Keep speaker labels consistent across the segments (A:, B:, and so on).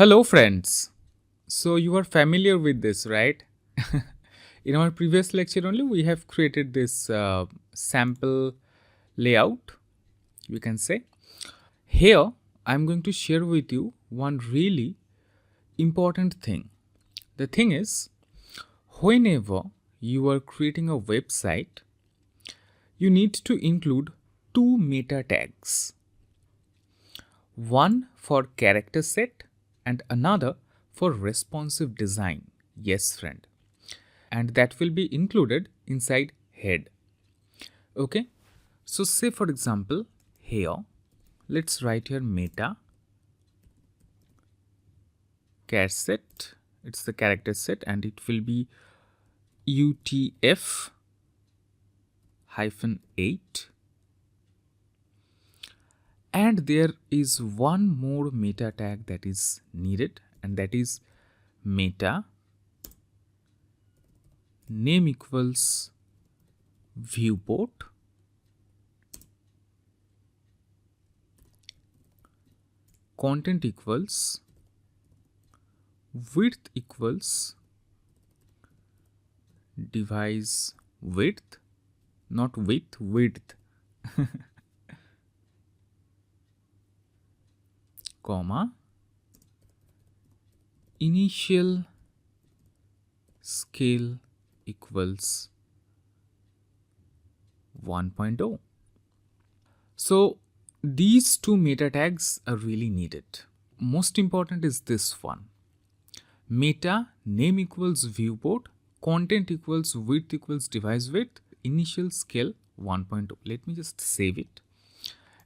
A: Hello friends. So you are familiar with this, right? In our previous lecture only we have created this sample layout, you can say. Here I'm going to share with you one really important thing. The thing is, whenever you are creating a website, you need to include two meta tags. One for character set and another for responsive design. Yes, friend. And that will be included inside head. Okay. So say for example, here, let's write here meta char set. It's the character set and it will be UTF-8. And there is one more meta tag that is needed, and that is meta name equals viewport content equals width equals device width, not width comma initial scale equals 1.0. So these two meta tags are really needed. Most important is this one. Meta name equals viewport, content equals width equals device width, initial scale 1.0. Let me just save it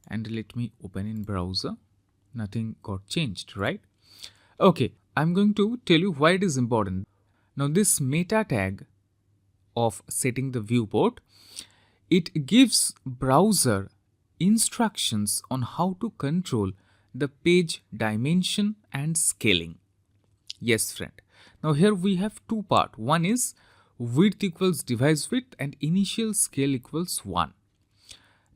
A: and let me open in browser. Nothing got changed, right? Okay, I'm going to tell you why it is important. Now this meta tag of setting the viewport, it gives browser instructions on how to control the page dimension and scaling. Yes, friend. Now here we have two parts. One is width equals device width and initial scale equals 1.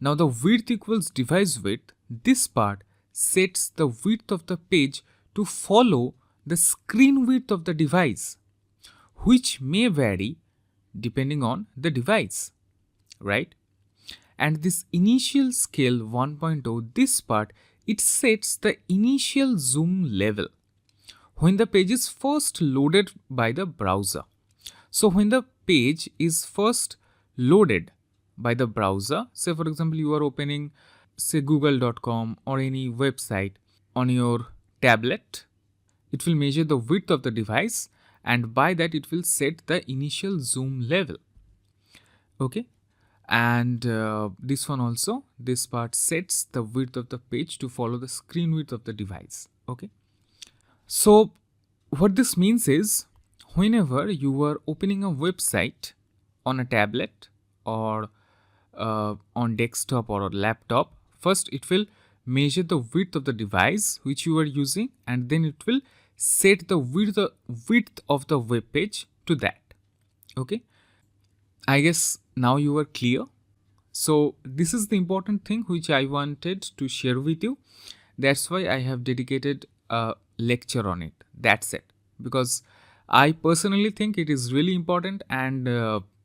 A: Now the width equals device width, this part sets the width of the page to follow the screen width of the device, which may vary depending on the device, right? And this initial scale 1.0, this part, it sets the initial zoom level when the page is first loaded by the browser. So when the page is first loaded by the browser, say for example you are opening say google.com or any website on your tablet, it will measure the width of the device and by that it will set the initial zoom level. Okay. And this one also, this part sets the width of the page to follow the screen width of the device. Okay. So what this means is, whenever you are opening a website on a tablet or on desktop or a laptop, first it will measure the width of the device which you are using and then it will set the width of the web page to that. Okay. I guess now you are clear. So this is the important thing which I wanted to share with you. That's why I have dedicated a lecture on it. That's it. Because I personally think it is really important and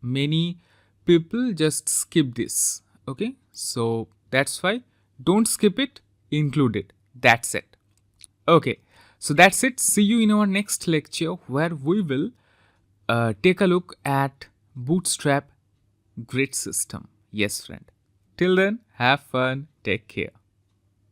A: many people just skip this. Okay. So that's why don't skip it, include it. That's it. Okay. So that's it. See you in our next lecture where we will take a look at Bootstrap grid system. Yes, friend. Till then, have fun. Take care.